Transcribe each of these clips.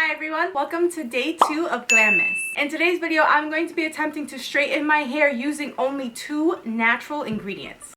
Hi everyone, welcome to day 2 of Glam-Mas. In today's video, I'm going to be attempting to straighten my hair using only 2 natural ingredients.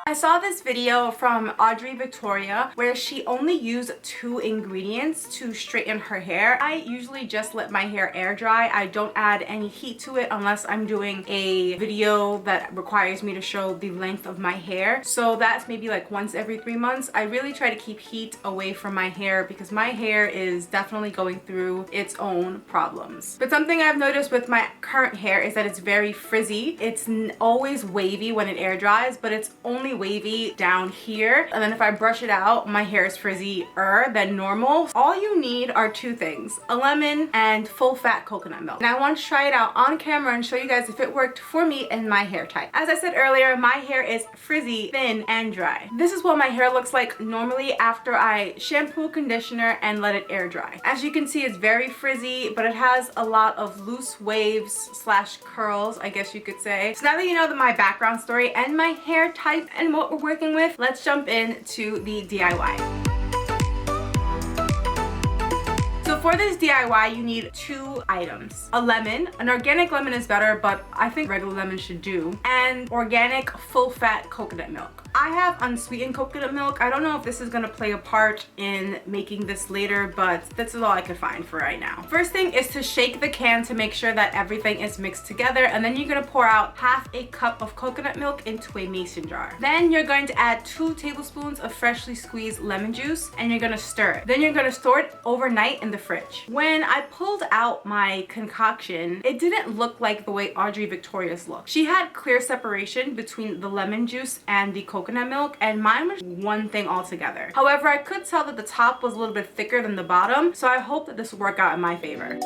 I saw this video from Audrey Victoria where she only used 2 ingredients to straighten her hair. I usually just let my hair air dry. I don't add any heat to it unless I'm doing a video that requires me to show the length of my hair. So that's maybe like once every 3 months. I really try to keep heat away from my hair because my hair is definitely going through its own problems. But something I've noticed with my current hair is that it's very frizzy. It's always wavy when it air dries, but it's only wavy down here, and then if I brush it out my hair is frizzier than normal. All you need are 2 things: a lemon and full fat coconut milk. And I want to try it out on camera and show you guys if it worked for me and my hair type. As I said earlier, my hair is frizzy, thin, and dry. This is what my hair looks like normally after I shampoo, conditioner, and let it air dry. As you can see, it's very frizzy, but it has a lot of loose waves slash curls, I guess you could say. So now that you know my background story and my hair type and what we're working with, let's jump into the DIY. So for this DIY, you need 2 items. A lemon. An organic lemon is better, but I think regular lemon should do. And organic full-fat coconut milk. I have unsweetened coconut milk. I don't know if this is going to play a part in making this later, but this is all I could find for right now. First thing is to shake the can to make sure that everything is mixed together, and then you're going to pour out half a cup of coconut milk into a mason jar. Then you're going to add 2 tablespoons of freshly squeezed lemon juice, and you're going to stir it. Then you're going to store it overnight in the fridge. When I pulled out my concoction, it didn't look like the way Audrey Victoria's looked. She had clear separation between the lemon juice and the coconut milk, and mine was one thing altogether. However, I could tell that the top was a little bit thicker than the bottom, so I hope that this will work out in my favor.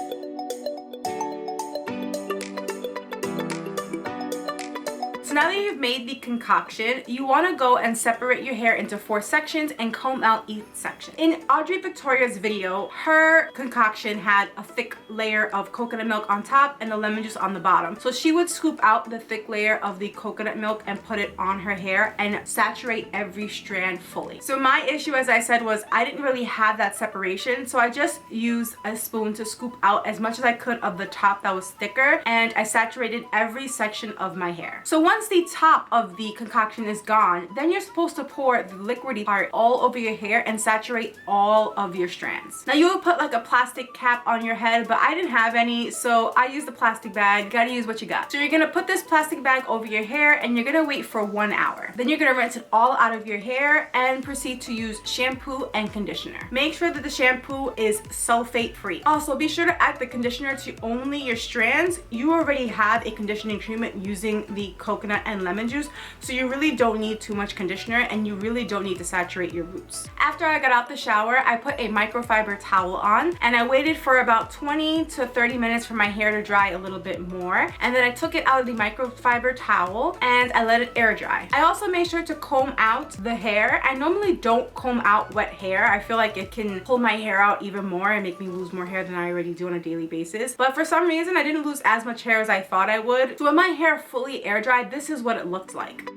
So now that you've made the concoction, you want to go and separate your hair into 4 sections and comb out each section. In Audrey Victoria's video, her concoction had a thick layer of coconut milk on top and the lemon juice on the bottom. So she would scoop out the thick layer of the coconut milk and put it on her hair and saturate every strand fully. So my issue, as I said, was I didn't really have that separation, so I just used a spoon to scoop out as much as I could of the top that was thicker, and I saturated every section of my hair. So once the top of the concoction is gone, then you're supposed to pour the liquidy part all over your hair and saturate all of your strands. Now you would put like a plastic cap on your head, but I didn't have any, so I used the plastic bag. You gotta use what you got. So you're gonna put this plastic bag over your hair and you're gonna wait for 1 hour. Then you're gonna rinse it all out of your hair and proceed to use shampoo and conditioner. Make sure that the shampoo is sulfate free. Also, be sure to add the conditioner to only your strands. You already have a conditioning treatment using the coconut and lemon juice, so you really don't need too much conditioner and you really don't need to saturate your roots. After I got out the shower, I put a microfiber towel on and I waited for about 20 to 30 minutes for my hair to dry a little bit more, and then I took it out of the microfiber towel and I let it air dry. I also made sure to comb out the hair. I normally don't comb out wet hair. I feel like it can pull my hair out even more and make me lose more hair than I already do on a daily basis, but for some reason I didn't lose as much hair as I thought I would. So when my hair fully air dried, this is what it looked like.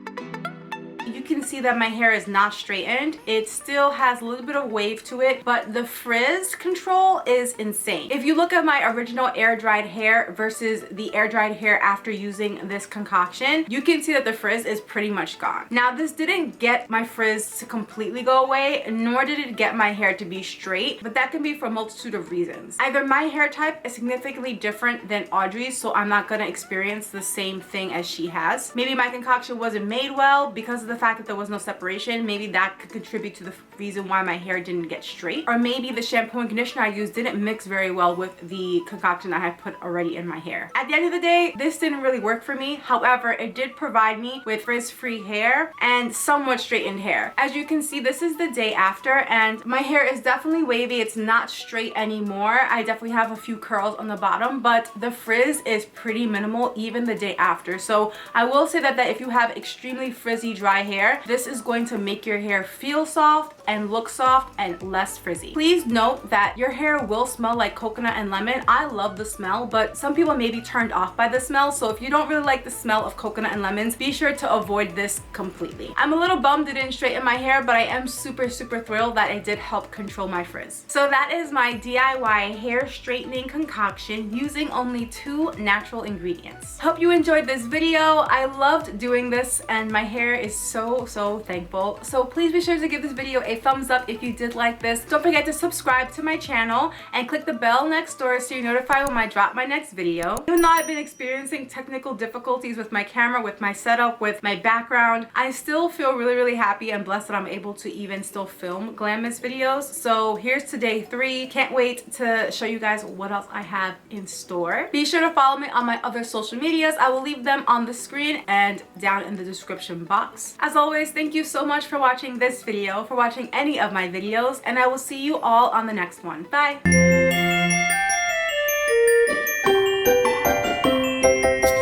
You can see that my hair is not straightened. It still has a little bit of wave to it, but the frizz control is insane. If you look at my original air dried hair versus the air dried hair after using this concoction, you can see that the frizz is pretty much gone. Now this didn't get my frizz to completely go away, nor did it get my hair to be straight, but that can be for a multitude of reasons. Either my hair type is significantly different than Audrey's, so I'm not gonna experience the same thing as she has. Maybe my concoction wasn't made well because of the fact that there was no separation. Maybe that could contribute to the reason why my hair didn't get straight, or maybe the shampoo and conditioner I used didn't mix very well with the concoction I had put already in my hair. At the end of the day, this didn't really work for me. However, it did provide me with frizz-free hair and somewhat straightened hair. As you can see, this is the day after and my hair is definitely wavy. It's not straight anymore. I definitely have a few curls on the bottom, but the frizz is pretty minimal even the day after. So I will say that if you have extremely frizzy dry hair, this is going to make your hair feel soft and look soft and less frizzy. Please note that your hair will smell like coconut and lemon. I love the smell, but some people may be turned off by the smell, so if you don't really like the smell of coconut and lemons, be sure to avoid this completely. I'm a little bummed it didn't straighten my hair, but I am super thrilled that it did help control my frizz. So that is my DIY hair straightening concoction using only 2 natural ingredients. Hope you enjoyed this video. I loved doing this and my hair is so thankful. So please be sure to give this video a thumbs up if you did like this. Don't forget to subscribe to my channel and click the bell next door so you're notified when I drop my next video. Even though I've been experiencing technical difficulties with my camera, with my setup, with my background, I still feel really happy and blessed that I'm able to even still film Glam-Mas videos. So here's to day 3. Can't wait to show you guys what else I have in store. Be sure to follow me on my other social medias. I will leave them on the screen and down in the description box. As always, thank you so much for watching this video, for watching any of my videos, and I will see you all on the next one. Bye!